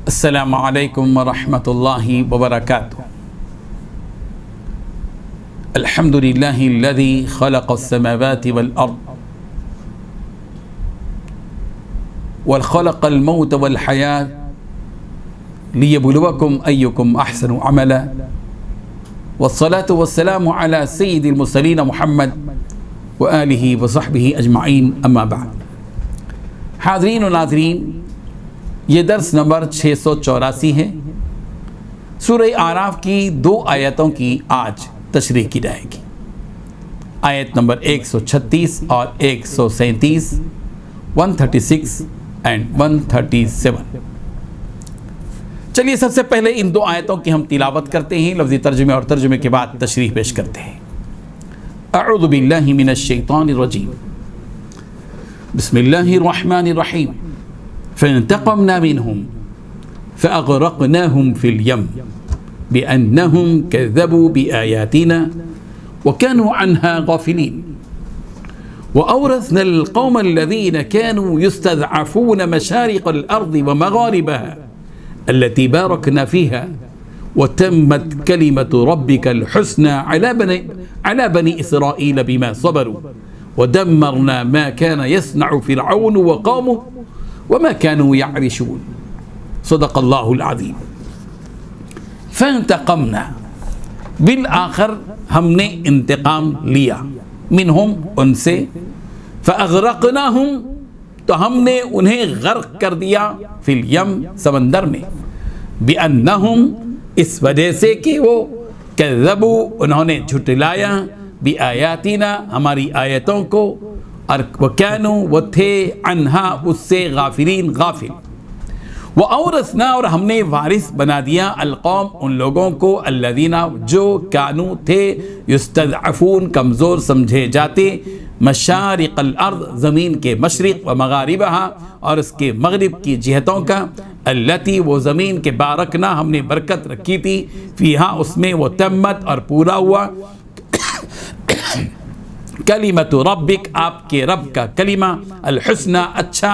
السلام علیکم ورحمۃ اللہ وبرکاتہ۔ الحمد للہ الذی خلق السماوات والارض وخلق الموت والحیاة لیبلوکم ایکم احسن عملا والصلاة والسلام علی سید المرسلین محمد وآلہ وصحبہ اجمعین، اما بعد۔ حاضرین و ناظرین، یہ درس نمبر 684 ہے۔ سورہ اعراف کی 2 آیتوں کی آج تشریح کی جائے گی، آیت نمبر 136 اور 137، 136 اینڈ 137۔ چلیے سب سے پہلے ان 2 آیتوں کی ہم تلاوت کرتے ہیں، لفظی ترجمے اور ترجمے کے بعد تشریح پیش کرتے ہیں۔ اعوذ باللہ من الشیطان الرجیم، بسم اللہ الرحمن الرحیم۔ فانتقمنا منهم فأغرقناهم في اليم بأنهم كذبوا بآياتنا وكانوا عنها غافلين وأورثنا القوم الذين كانوا يستضعفون مشارق الأرض ومغاربها التي باركنا فيها وتمت كلمة ربك الحسنى على بني إسرائيل بما صبروا ودمرنا ما كان يصنع فرعون وقومه وما كانوا يعرشون، صدق اللہ العظیم۔ فانتقمنا، بالآخر ہم نے انتقام لیا، منہم، ان سے، فاغرقناہم، تو ہم نے انہیں غرق کر دیا، فی الیم، سمندر میں، بانہم، اس وجہ سے کہ وہ، کذبوا، انہوں نے جھٹلایا، بآیاتنا، ہماری آیتوں کو، اور وَكَانُوا، وہ تھے، عنہا، اس سے، غافلین، غافل۔ وَأَوْرَثْنَا، اور ہم نے وارث بنا دیا، القوم، ان لوگوں کو، الذین، جو، کانوا، تھے، یستضعفون، کمزور سمجھے جاتے، مشارق الارض، زمین کے مشرق، و مغاربہا، اور اس کے مغرب کی جہتوں کا، التی، وہ زمین کے، بارکنا، ہم نے برکت رکھی تھی، فیہا، اس میں، وہ تمت، اور پورا ہوا، کلمۃ ربک، آپ کے رب کا کلمہ، الحسنى، اچھا،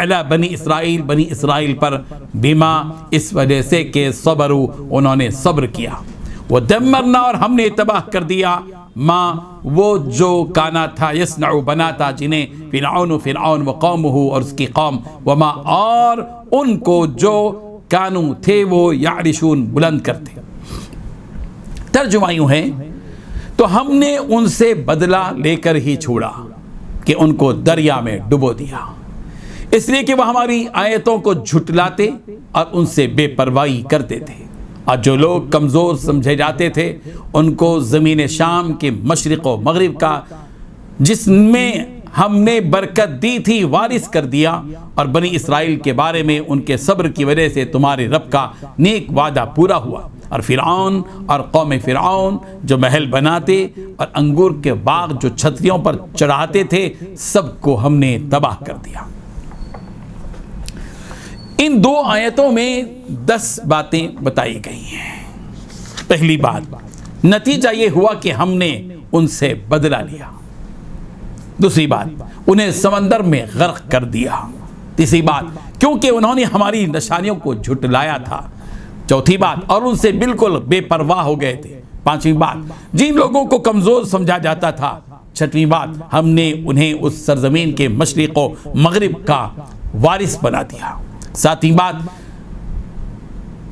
علی بنی اسرائیل، بنی اسرائیل پر، بما، اس وجہ سے کہ صبروا، انہوں نے صبر کیا، ودمرنا، اور ہم نے تباہ کر دیا، ما، وہ جو، کانا تھا، یصنع، بناتا، جنہیں، فرعون وقومہ، اور اس کی قوم، وما، اور ان کو جو، کانوا، تھے وہ، یعرشون، بلند کرتے۔ ترجمہ یوں ہے، تو ہم نے ان سے بدلہ لے کر ہی چھوڑا کہ ان کو دریا میں ڈبو دیا، اس لیے کہ وہ ہماری آیتوں کو جھٹلاتے اور ان سے بے پرواہی کرتے تھے، اور جو لوگ کمزور سمجھے جاتے تھے ان کو زمین شام کے مشرق و مغرب کا، جس میں ہم نے برکت دی تھی، وارث کر دیا، اور بنی اسرائیل کے بارے میں ان کے صبر کی وجہ سے تمہارے رب کا نیک وعدہ پورا ہوا، اور فرعون اور قوم فرعون جو محل بناتے اور انگور کے باغ جو چھتریوں پر چڑھاتے تھے، سب کو ہم نے تباہ کر دیا۔ ان 2 آیتوں میں 10 باتیں بتائی گئی ہیں۔ پہلی بات، نتیجہ یہ ہوا کہ ہم نے ان سے بدلہ لیا۔ دوسری بات، انہیں سمندر میں غرق کر دیا۔ تیسری بات، کیونکہ انہوں نے ہماری نشانیوں کو جھٹلایا تھا۔ چوتھی بات، اور ان سے بالکل بے پرواہ ہو گئے تھے۔ پانچویں بات، جن لوگوں کو کمزور سمجھا جاتا تھا۔ چھٹویں بات، ہم نے انہیں اس سرزمین کے مشرق و مغرب کا وارث بنا دیا۔ ساتویں بات،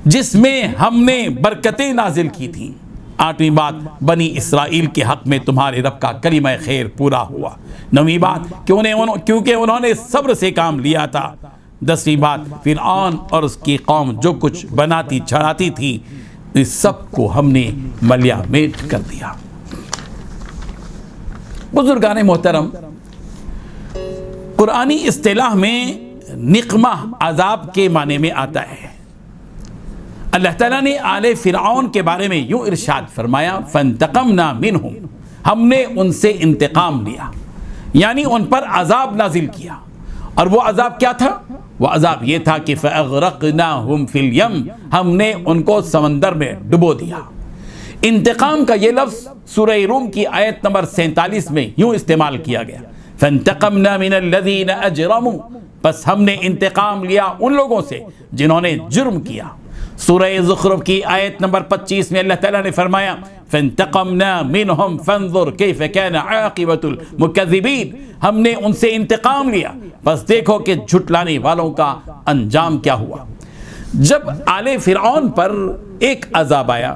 جس میں ہم نے برکتیں نازل کی تھیں۔ آٹھویں بات، بنی اسرائیل کے حق میں تمہارے رب کا کلمہ خیر پورا ہوا۔ نویں بات، کیونکہ انہوں نے صبر سے کام لیا تھا۔ 10ویں بات، فرعون اور اس کی قوم جو کچھ بناتی چڑھاتی تھی، اس سب کو ہم نے ملیا میٹ کر دیا۔ بزرگان محترم، قرآنی اصطلاح میں نقمہ عذاب کے معنی میں آتا ہے۔ اللہ تعالیٰ نے آل فرعون کے بارے میں یوں ارشاد فرمایا، فانتقمنا منہم، ہم نے ان سے انتقام لیا، یعنی ان پر عذاب نازل کیا۔ اور وہ عذاب کیا تھا؟ وہ عذاب یہ تھا کہ فَأَغْرَقْنَاهُمْ فِي الْيَمِّ، ہم نے ان کو سمندر میں ڈبو دیا۔ انتقام کا یہ لفظ سورہ روم کی آیت نمبر 47 میں یوں استعمال کیا گیا، فانتقمنا من الذین اجرموا، بس ہم نے انتقام لیا ان لوگوں سے جنہوں نے جرم کیا۔ سورہ زخرف کی آیت نمبر 25 میں اللہ تعالیٰ نے فرمایا فانتقمنا منہم فانظر کیف کان عاقبۃ المکذبین، ہم نے ان سے انتقام لیا، بس دیکھو کہ جھٹلانے والوں کا انجام کیا ہوا۔ جب آل فرعون پر ایک عذاب آیا،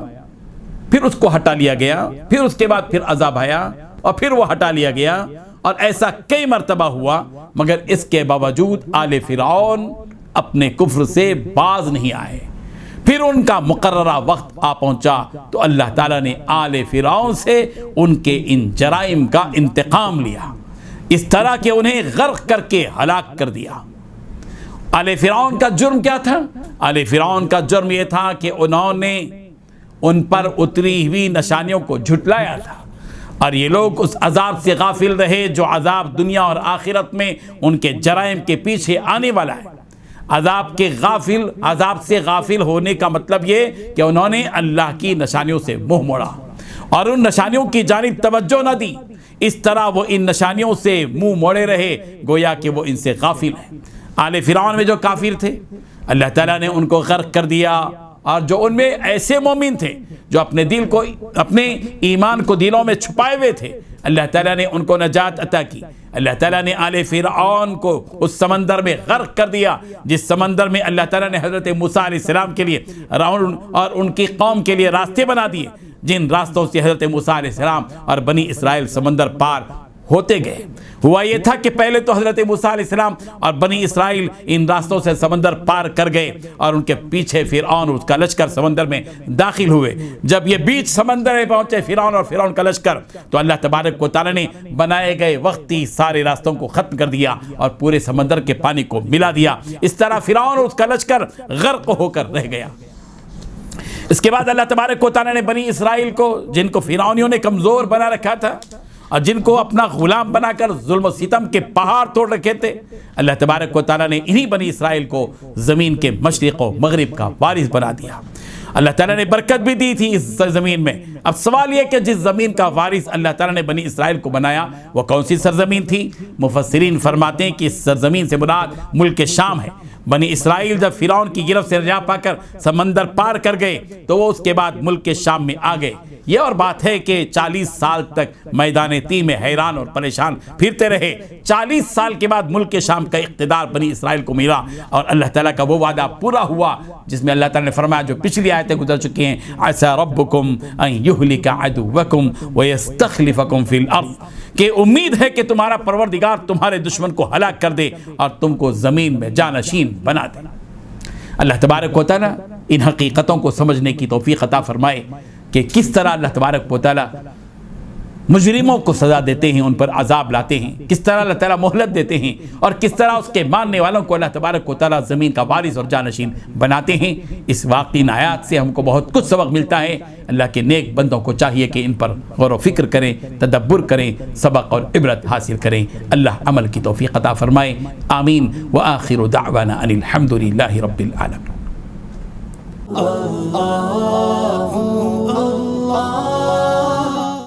پھر اس کو ہٹا لیا گیا، پھر اس کے بعد پھر عذاب آیا اور پھر وہ ہٹا لیا گیا، اور ایسا کئی مرتبہ ہوا، مگر اس کے باوجود آل فرعون اپنے کفر سے باز نہیں آئے۔ پھر ان کا مقررہ وقت آ پہنچا تو اللہ تعالیٰ نے آل فرعون سے ان کے ان جرائم کا انتقام لیا، اس طرح کہ انہیں غرق کر کے ہلاک کر دیا۔ آل فرعون کا جرم کیا تھا؟ آل فرعون کا جرم یہ تھا کہ انہوں نے ان پر اتری ہوئی نشانیوں کو جھٹلایا تھا، اور یہ لوگ اس عذاب سے غافل رہے جو عذاب دنیا اور آخرت میں ان کے جرائم کے پیچھے آنے والا ہے۔ عذاب سے غافل ہونے کا مطلب یہ کہ انہوں نے اللہ کی نشانیوں سے منہ موڑا اور ان نشانیوں کی جانب توجہ نہ دی، اس طرح وہ ان نشانیوں سے منہ موڑے رہے گویا کہ وہ ان سے غافل ہیں۔ آل فرعون میں جو کافر تھے اللہ تعالیٰ نے ان کو غرق کر دیا، اور جو ان میں ایسے مومن تھے جو اپنے ایمان کو دلوں میں چھپائے ہوئے تھے، اللہ تعالیٰ نے ان کو نجات عطا کی۔ اللہ تعالیٰ نے آل فرعون کو اس سمندر میں غرق کر دیا جس سمندر میں اللہ تعالیٰ نے حضرت موسیٰ علیہ السلام کے لیے اور ان کی قوم کے لیے راستے بنا دیے، جن راستوں سے حضرت موسیٰ علیہ السلام اور بنی اسرائیل سمندر پار ہوتے گئے۔ ہوا یہ تھا کہ پہلے تو حضرت موسیٰ علیہ السلام اور بنی اسرائیل ان راستوں سے سمندر پار کر گئے، اور ان کے پیچھے فرعون اور اس کا لشکر سمندر میں داخل ہوئے۔ جب یہ بیچ سمندر میں پہنچے فرعون اور فرعون کا لشکر، تو اللہ تبارک و تعالیٰ نے بنائے گئے وقتی سارے راستوں کو ختم کر دیا اور پورے سمندر کے پانی کو ملا دیا۔ اس طرح فرعون اور اس کا لشکر غرق ہو کر رہ گیا۔ اس کے بعد اللہ تبارک و تعالیٰ نے بنی اسرائیل کو، جن کو فرعونیوں نے کمزور بنا رکھا تھا اور جن کو اپنا غلام بنا کر ظلم و ستم کے پہاڑ توڑ رکھے تھے، اللہ تبارک و تعالیٰ نے انہی بنی اسرائیل کو زمین کے مشرق و مغرب کا وارث بنا دیا۔ اللہ تعالیٰ نے برکت بھی دی تھی اس سرزمین میں۔ اب سوال یہ کہ جس زمین کا وارث اللہ تعالیٰ نے بنی اسرائیل کو بنایا وہ کون سی سرزمین تھی؟ مفسرین فرماتے ہیں کہ اس سرزمین سے مراد ملک شام ہے۔ بنی اسرائیل جب فرعون کی گرفت سے نجات پا کر سمندر پار کر گئے تو وہ اس کے بعد ملک شام میں آ گئے۔ یہ اور بات ہے کہ 40 سال تک میدان تیم میں حیران اور پریشان پھرتے رہے۔ 40 سال کے بعد ملک شام کا اقتدار بنی اسرائیل کو ملا، اور اللہ تعالیٰ کا وہ وعدہ پورا ہوا جس میں اللہ تعالیٰ نے فرمایا، جو پچھلی آیتیں گزر چکی ہیں، عَسَىٰ رَبُّكُمْ أَن يُهْلِكَ عَدُوَّكُمْ وَيَسْتَخْلِفَكُمْ فِي الْأَرْضِ، کہ امید ہے کہ تمہارا پروردگار تمہارے دشمن کو ہلاک کر دے اور تم کو زمین میں جانشین بنا دے۔ اللہ تبارک و تعالیٰ ان حقیقتوں کو سمجھنے کی توفیق عطا فرمائے کہ کس طرح اللہ تبارک و تعالیٰ مجرموں کو سزا دیتے ہیں، ان پر عذاب لاتے ہیں، کس طرح اللہ تعالیٰ مہلت دیتے ہیں، اور کس طرح اس کے ماننے والوں کو اللہ تبارک و تعالیٰ زمین کا وارث اور جانشین بناتے ہیں۔ اس واقعی آیات سے ہم کو بہت کچھ سبق ملتا ہے۔ اللہ کے نیک بندوں کو چاہیے کہ ان پر غور و فکر کریں، تدبر کریں، سبق اور عبرت حاصل کریں۔ اللہ عمل کی توفیق عطا فرمائے، آمین۔ وآخر دعوانا ان الحمد للہ رب العالمین۔ اللہ